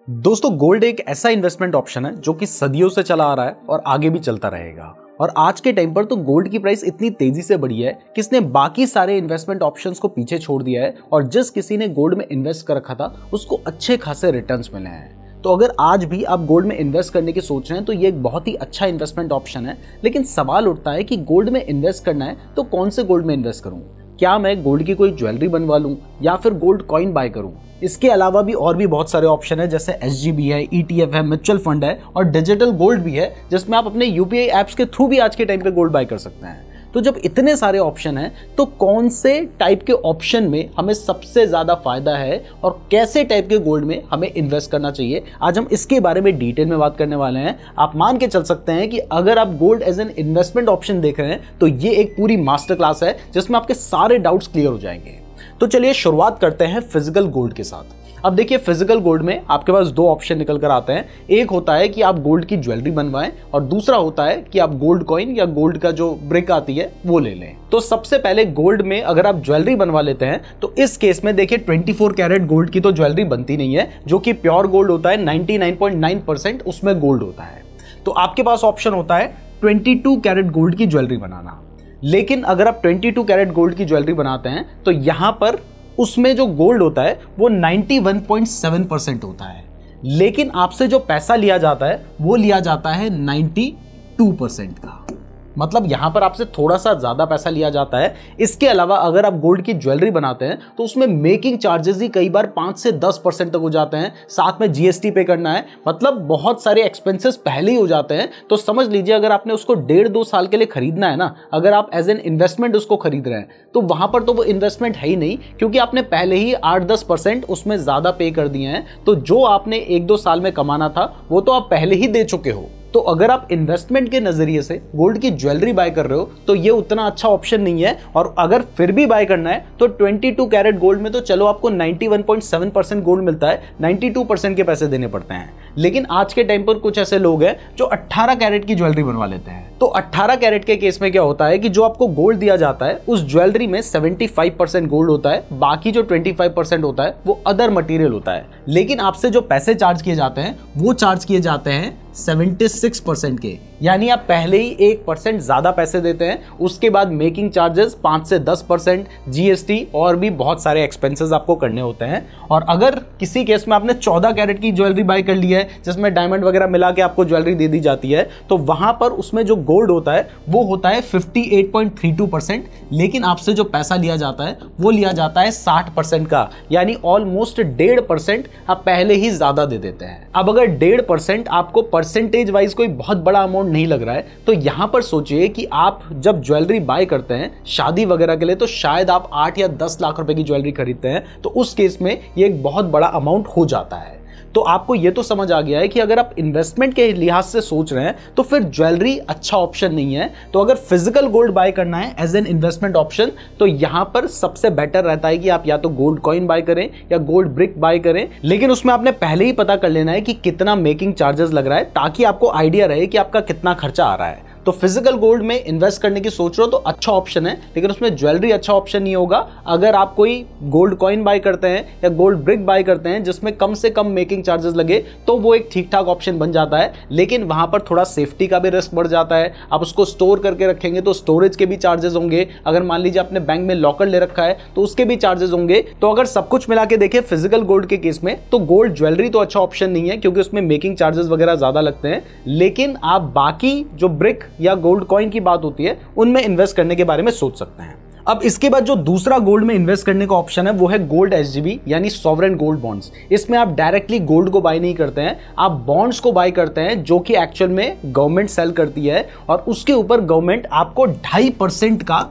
दोस्तों गोल्ड एक ऐसा इन्वेस्टमेंट ऑप्शन है जो कि सदियों से चला आ रहा है और आगे भी चलता रहेगा। और आज के टाइम पर तो गोल्ड की प्राइस इतनी तेजी से बढ़ी है कि इसने बाकी सारे इन्वेस्टमेंट ऑप्शंस को पीछे छोड़ दिया है और जिस किसी ने गोल्ड में इन्वेस्ट कर रखा था उसको अच्छे खासे रिटर्न्स मिले हैं। तो अगर आज भी आप गोल्ड में इन्वेस्ट करने की सोच रहे हैं तो ये एक बहुत ही अच्छा इन्वेस्टमेंट ऑप्शन है। लेकिन सवाल उठता है कि गोल्ड में इन्वेस्ट करना है तो कौन से गोल्ड में इन्वेस्ट करूं? क्या मैं गोल्ड की कोई ज्वेलरी बनवा लूं या फिर गोल्ड कॉइन बाय करूं? इसके अलावा भी और भी बहुत सारे ऑप्शन है, जैसे एसजीबी है, ईटीएफ है, म्यूचुअल फंड है और डिजिटल गोल्ड भी है जिसमें आप अपने यूपीआई ऐप्स के थ्रू भी आज के टाइम पे गोल्ड बाय कर सकते हैं। तो जब इतने सारे ऑप्शन हैं तो कौन से टाइप के ऑप्शन में हमें सबसे ज्यादा फायदा है और कैसे टाइप के गोल्ड में हमें इन्वेस्ट करना चाहिए, आज हम इसके बारे में डिटेल में बात करने वाले हैं। आप मान के चल सकते हैं कि अगर आप gold as an investment option देख रहे हैं तो ये एक पूरी मास्टर क्लास है जिसमें आपके सारे डाउट्स क्लियर हो जाएंगे। तो चलिए शुरुआत करते हैं फिजिकल गोल्ड के साथ। अब देखिए फिजिकल गोल्ड में आपके पास दो ऑप्शन निकल कर आते हैं। एक होता है कि आप गोल्ड की ज्वेलरी बनवाएं और दूसरा होता है कि आप गोल्ड कॉइन या गोल्ड का जो ब्रिक आती है वो ले लें। तो सबसे पहले गोल्ड में अगर आप ज्वेलरी बनवा लेते हैं तो इस केस में देखिए 24 कैरेट गोल्ड की तो ज्वेलरी बनती नहीं है, जो कि प्योर गोल्ड होता है। 99.9% उसमें गोल्ड होता है। तो आपके पास ऑप्शन होता है 22 कैरेट गोल्ड की ज्वेलरी बनाना। लेकिन अगर आप 22 कैरेट गोल्ड की ज्वेलरी बनाते हैं तो यहां पर उसमें जो गोल्ड होता है वो 91.7% होता है, लेकिन आपसे जो पैसा लिया जाता है वो लिया जाता है 92% का। मतलब यहां पर आपसे थोड़ा सा ज्यादा पैसा लिया जाता है। इसके अलावा अगर आप गोल्ड की ज्वेलरी बनाते हैं तो उसमें मेकिंग चार्जेस ही कई बार 5 से 10% तक हो जाते हैं। साथ में जीएसटी पे करना है, मतलब बहुत सारे एक्सपेंसेस पहले ही हो जाते हैं। तो समझ लीजिए अगर आपने उसको 1.5-2 साल के लिए खरीदना है ना, अगर आप एज एन इन्वेस्टमेंट उसको खरीद रहे हैं तो वहां पर तो वो इन्वेस्टमेंट है ही नहीं, क्योंकि आपने पहले ही 8-10% उसमें ज्यादा पे कर दिए हैं। तो जो आपने 1-2 साल में कमाना था वो तो आप पहले ही दे चुके हो। तो अगर आप इन्वेस्टमेंट के नजरिए से गोल्ड की ज्वेलरी बाय कर रहे हो तो ये उतना अच्छा ऑप्शन नहीं है। और अगर फिर भी बाय करना है तो 22 कैरेट गोल्ड में तो चलो आपको 91.7% गोल्ड मिलता है, 92% के पैसे देने पड़ते हैं। लेकिन आज के टाइम पर कुछ ऐसे लोग हैं जो 18 कैरेट की ज्वेलरी बनवा लेते हैं। तो 18 कैरेट के केस में क्या होता है कि जो आपको गोल्ड दिया जाता है उस ज्वेलरी में 75% गोल्ड होता है, बाकी जो 25% होता है वो अदर मटेरियल होता है। लेकिन आपसे जो पैसे चार्ज किए जाते हैं वो चार्ज किए जाते हैं 76% के, यानी आप पहले ही 1% ज्यादा पैसे देते हैं। उसके बाद मेकिंग चार्जेस 5 से 10%, जीएसटी और भी बहुत सारे एक्सपेंसेस आपको करने होते हैं। और अगर किसी केस में आपने 14 कैरेट की ज्वेलरी बाय कर ली है जिसमें डायमंड वगैरह मिला के आपको ज्वेलरी दे दी जाती है, तो वहां पर उसमें जो गोल्ड होता है वो होता है 58.32%, लेकिन आपसे जो पैसा लिया जाता है वो लिया जाता है 60% का, यानी ऑलमोस्ट 1.5% आप पहले ही ज्यादा दे देते हैं। अब अगर 1.5% आपको परसेंटेज वाइज कोई बहुत बड़ा अमाउंट नहीं लग रहा है तो यहां पर सोचिए कि आप जब ज्वेलरी बाय करते हैं शादी वगैरह के लिए, तो शायद आप 8 या 10 लाख रुपए की ज्वेलरी खरीदते हैं, तो उस केस में ये एक बहुत बड़ा अमाउंट हो जाता है। तो आपको ये तो समझ आ गया है कि अगर आप इन्वेस्टमेंट के लिहाज से सोच रहे हैं तो फिर ज्वेलरी अच्छा ऑप्शन नहीं है। तो अगर फिजिकल गोल्ड बाय करना है एज एन इन्वेस्टमेंट ऑप्शन तो यहां पर सबसे बेटर रहता है कि आप या तो गोल्ड कॉइन बाय करें या गोल्ड ब्रिक बाय करें। लेकिन उसमें आपने पहले ही पता कर लेना है कि कितना मेकिंग चार्जेस लग रहा है, ताकि आपको आइडिया रहे कि आपका कितना खर्चा आ रहा है। तो फिजिकल गोल्ड में इन्वेस्ट करने की सोच रहे हो तो अच्छा ऑप्शन है, लेकिन उसमें ज्वेलरी अच्छा ऑप्शन नहीं होगा। अगर आप कोई गोल्ड कॉइन बाय करते हैं या गोल्ड ब्रिक बाय करते हैं जिसमें कम से कम मेकिंग चार्जेस लगे तो वो एक ठीक ठाक ऑप्शन बन जाता है, लेकिन वहां पर थोड़ा सेफ्टी का भी रिस्क बढ़ जाता है। आप उसको स्टोर करके रखेंगे तो स्टोरेज के भी चार्जेस होंगे। अगर मान लीजिए आपने बैंक में लॉकर ले रखा है तो उसके भी चार्जेस होंगे। तो अगर सब कुछ मिला के देखें फिजिकल गोल्ड के केस में तो गोल्ड ज्वेलरी तो अच्छा ऑप्शन नहीं है, क्योंकि उसमें मेकिंग चार्जेस वगैरह ज्यादा लगते हैं। लेकिन आप बाकी जो ब्रिक या गोल्ड कॉइन की बात होती है उनमें इन्वेस्ट करने के बारे में सोच सकते हैं। अब इसके बाद जो दूसरा गोल्ड में इन्वेस्ट करने का ऑप्शन है वो है गोल्ड एसजीबी, यानी सॉवरेन गोल्ड बॉन्ड्स। इसमें आप डायरेक्टली गोल्ड को बाय नहीं करते हैं, आप बॉन्ड्स को बाय करते हैं जो कि एक्चुअल में गवर्नमेंट सेल करती है और उसके ऊपर गवर्नमेंट आपको 2.5% का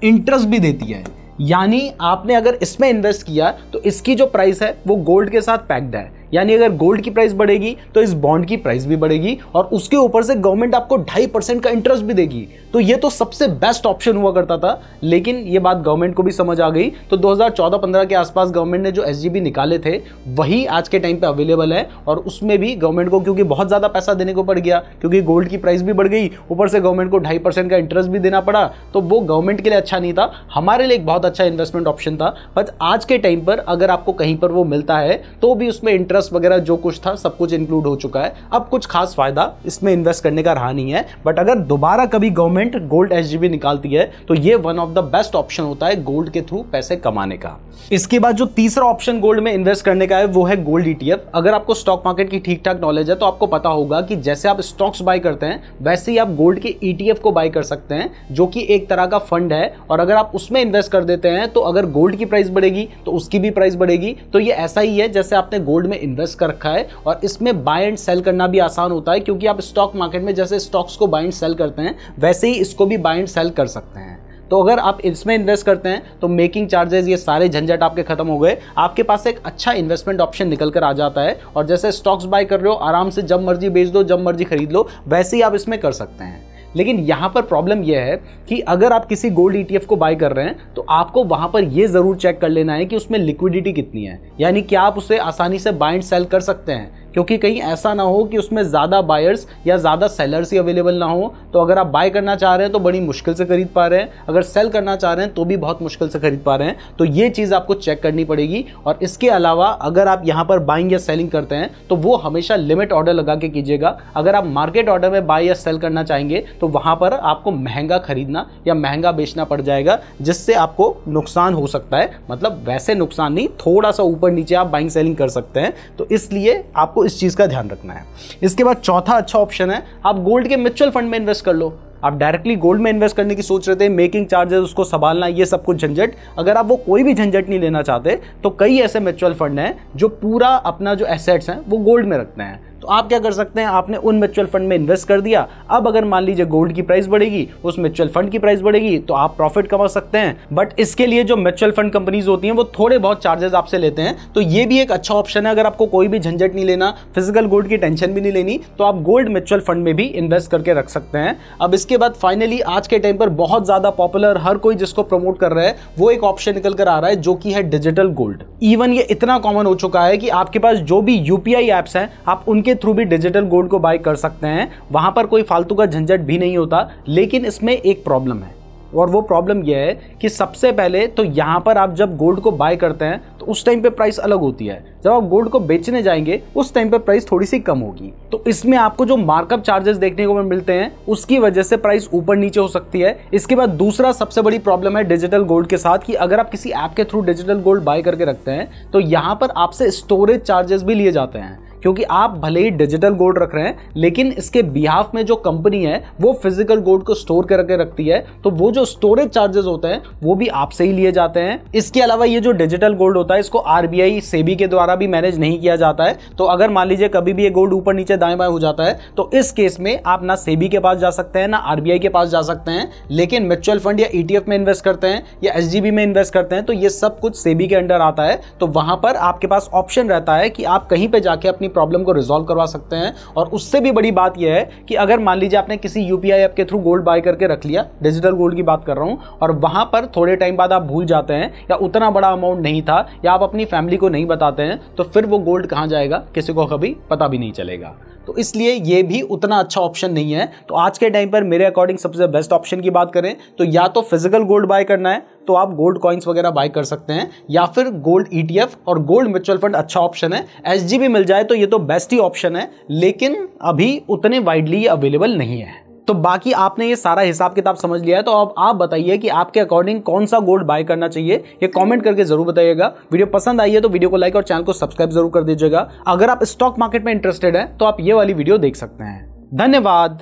इंटरेस्ट भी देती है। यानी आपने अगर इसमें इन्वेस्ट किया तो इसकी जो प्राइस है वो गोल्ड के साथ पैक्ड है, यानी अगर गोल्ड की प्राइस बढ़ेगी तो इस बॉन्ड की प्राइस भी बढ़ेगी और उसके ऊपर से गवर्नमेंट आपको 2.5% का इंटरेस्ट भी देगी। तो ये तो सबसे बेस्ट ऑप्शन हुआ करता था, लेकिन ये बात गवर्नमेंट को भी समझ आ गई। तो 2014-15 के आसपास गवर्नमेंट ने जो एसजीबी निकाले थे वही आज के टाइम पे अवेलेबल है, और उसमें भी गवर्नमेंट को क्योंकि बहुत ज्यादा पैसा देने को पड़ गया, क्योंकि गोल्ड की प्राइस भी बढ़ गई, ऊपर से गवर्नमेंट को 2.5% का इंटरेस्ट भी देना पड़ा, तो वो गवर्नमेंट के लिए अच्छा नहीं था। हमारे लिए एक बहुत अच्छा इन्वेस्टमेंट ऑप्शन था, बट आज के टाइम पर अगर आपको कहीं पर वो मिलता है तो भी उसमें इंटरेस्ट इंटरेस्ट वगैरह जो कुछ था सब कुछ इंक्लूड हो चुका है। अब कुछ खास फायदा इसमें इन्वेस्ट करने का रहा नहीं है। बट अगर दोबारा कभी गवर्नमेंट गोल्ड एसजीबी निकालती है तो ये one of the best option होता है गोल्ड के थ्रू पैसे कमाने का। इसके बाद जो तीसरा ऑप्शन गोल्ड में इन्वेस्ट करने का है वो है गोल्ड ईटीएफ। अगर आपको स्टॉक मार्केट की ठीक ठाक नॉलेज है तो आपको पता होगा कि जैसे आप स्टॉक्स बाय करते हैं वैसे ही आप गोल्ड के ईटीएफ को बाय कर सकते हैं, जो कि एक तरह का फंड है। और अगर आप उसमें इन्वेस्ट कर देते हैं तो अगर गोल्ड की प्राइस बढ़ेगी तो उसकी भी प्राइस बढ़ेगी। तो ये ऐसा ही है जैसे आपने गोल्ड में इन्वेस्ट कर रखा है, और इसमें बाय एंड सेल करना भी आसान होता है, क्योंकि आप स्टॉक मार्केट में जैसे स्टॉक्स को बाय एंड सेल करते हैं वैसे ही इसको भी बाय एंड सेल कर सकते हैं। तो अगर आप इसमें इन्वेस्ट करते हैं तो मेकिंग चार्जेस ये सारे झंझट आपके खत्म हो गए, आपके पास एक अच्छा इन्वेस्टमेंट ऑप्शन निकल कर आ जाता है। और जैसे स्टॉक्स बाय कर रहे हो, आराम से जब मर्जी बेच दो, जब मर्जी खरीद लो, वैसे ही आप इसमें कर सकते हैं। लेकिन यहाँ पर प्रॉब्लम यह है कि अगर आप किसी गोल्ड ईटीएफ को बाय कर रहे हैं तो आपको वहां पर यह जरूर चेक कर लेना है कि उसमें लिक्विडिटी कितनी है, यानी कि आप उसे आसानी से बाय एंड सेल कर सकते हैं। क्योंकि कहीं ऐसा ना हो कि उसमें ज़्यादा बायर्स या ज़्यादा सेलर्स ही अवेलेबल ना हो, तो अगर आप बाय करना चाह रहे हैं तो बड़ी मुश्किल से खरीद पा रहे हैं, अगर सेल करना चाह रहे हैं तो भी बहुत मुश्किल से खरीद पा रहे हैं। तो ये चीज़ आपको चेक करनी पड़ेगी। और इसके अलावा अगर आप यहाँ पर बाइंग या सेलिंग करते हैं तो वो हमेशा लिमिट ऑर्डर लगा के कीजिएगा। अगर आप मार्केट ऑर्डर में बाय या सेल करना चाहेंगे तो वहाँ पर आपको महंगा खरीदना या महंगा बेचना पड़ जाएगा, जिससे आपको नुकसान हो सकता है। मतलब वैसे नुकसान नहीं, थोड़ा सा ऊपर नीचे आप बाइंग सेलिंग कर सकते हैं। तो इसलिए आपको इस चीज का ध्यान रखना है। इसके बाद चौथा अच्छा ऑप्शन है, आप गोल्ड के म्यूचुअल फंड में इन्वेस्ट कर लो। आप डायरेक्टली गोल्ड में इन्वेस्ट करने की सोच रहे थे, मेकिंग चार्जेस, उसको संभालना, ये सब कुछ झंझट, अगर आप वो कोई भी झंझट नहीं लेना चाहते तो कई ऐसे म्यूचुअल फंड हैं जो पूरा अपना जो एसेट्स हैं वो गोल्ड में रखते हैं। तो आप क्या कर सकते हैं, आपने उन म्यूचुअल फंड में इन्वेस्ट कर दिया, अब अगर मान लीजिए गोल्ड की प्राइस बढ़ेगी, उस म्यूचुअल फंड की प्राइस बढ़ेगी, तो आप प्रॉफिट कमा सकते हैं। बट इसके लिए जो म्यूचुअल फंड कंपनीज होती हैं वो थोड़े बहुत चार्जेस आपसे लेते हैं। तो ये भी एक अच्छा ऑप्शन है। अगर आपको कोई भी झंझट नहीं लेना, फिजिकल गोल्ड की टेंशन भी नहीं लेनी, तो आप गोल्ड म्यूचुअल फंड में भी इन्वेस्ट करके रख सकते हैं। अब इसके बाद फाइनली आज के टाइम पर बहुत ज्यादा पॉपुलर, हर कोई जिसको प्रमोट कर रहा है, वो एक ऑप्शन निकल कर आ रहा है जो कि है डिजिटल गोल्ड। इवन ये इतना कॉमन हो चुका है कि आपके पास जो भी यूपीआई एप्स हैं आप उनके थ्रू भी डिजिटल गोल्ड को बाय कर सकते हैं। वहां पर कोई फालतू का झंझट भी नहीं होता। लेकिन इसमें एक प्रॉब्लम है, और वो प्रॉब्लम यह है कि सबसे पहले तो यहां पर आप जब गोल्ड को बाय करते हैं तो उस टाइम पे प्राइस अलग होती है, जब आप गोल्ड को बेचने जाएंगे उस टाइम पे प्राइस थोड़ी सी कम होगी। तो इसमें आपको जो मार्कअप चार्जेस देखने को मिलते हैं उसकी वजह से प्राइस ऊपर नीचे हो सकती है। इसके बाद दूसरा सबसे बड़ी प्रॉब्लम है डिजिटल गोल्ड के साथ कि अगर आप किसी ऐप के थ्रू डिजिटल गोल्ड बाय करके रखते हैं तो यहां पर आपसे स्टोरेज चार्जेस भी लिए जाते हैं। क्योंकि आप भले ही डिजिटल गोल्ड रख रहे हैं लेकिन इसके बिहाफ में जो कंपनी है वो फिजिकल गोल्ड को स्टोर करके रखती है, तो वो जो स्टोरेज चार्जेस होते हैं वो भी आपसे ही लिए जाते हैं। इसके अलावा ये जो डिजिटल गोल्ड होता है इसको आरबीआई सेबी के द्वारा भी मैनेज नहीं किया जाता है। तो अगर मान लीजिए कभी भी ये गोल्ड ऊपर नीचे दाएं बाएं हो जाता है तो इस केस में आप ना सेबी के पास जा सकते हैं ना आरबीआई के पास जा सकते हैं। लेकिन म्यूचुअल फंड या ईटीएफ में इन्वेस्ट करते हैं या एसजीबी में इन्वेस्ट करते हैं तो ये सब कुछ सेबी के अंडर आता है। तो वहां पर आपके पास ऑप्शन रहता है कि आप कहीं पे जाके अपनी प्रॉब्लम को रिजॉल्व करवा सकते हैं। और उससे भी बड़ी बात यह है कि अगर मान लीजिए आपने किसी यूपीआई ऐप के थ्रू गोल्ड बाय करके रख लिया, डिजिटल गोल्ड की बात कर रहा हूं, और वहां पर थोड़े टाइम बाद आप भूल जाते हैं या उतना बड़ा अमाउंट नहीं था या आप अपनी फैमिली को नहीं बताते हैं, तो फिर वो गोल्ड कहां जाएगा किसी को कभी पता भी नहीं चलेगा। तो इसलिए ये भी उतना अच्छा ऑप्शन नहीं है। तो आज के टाइम पर मेरे अकॉर्डिंग सबसे बेस्ट ऑप्शन की बात करें तो या तो फिजिकल गोल्ड बाय करना है तो आप गोल्ड कॉइन्स वगैरह बाय कर सकते हैं, या फिर गोल्ड ईटीएफ और गोल्ड म्यूचुअल फंड अच्छा ऑप्शन है। एसजीबी मिल जाए तो ये तो बेस्ट ही ऑप्शन है, लेकिन अभी उतने वाइडली अवेलेबल नहीं है। तो बाकी आपने ये सारा हिसाब किताब समझ लिया है, तो अब आप बताइए कि आपके अकॉर्डिंग कौन सा गोल्ड बाय करना चाहिए, ये कमेंट करके जरूर बताइएगा। वीडियो पसंद आई है तो वीडियो को लाइक और चैनल को सब्सक्राइब जरूर कर दीजिएगा। अगर आप स्टॉक मार्केट में इंटरेस्टेड हैं तो आप ये वाली वीडियो देख सकते हैं। धन्यवाद।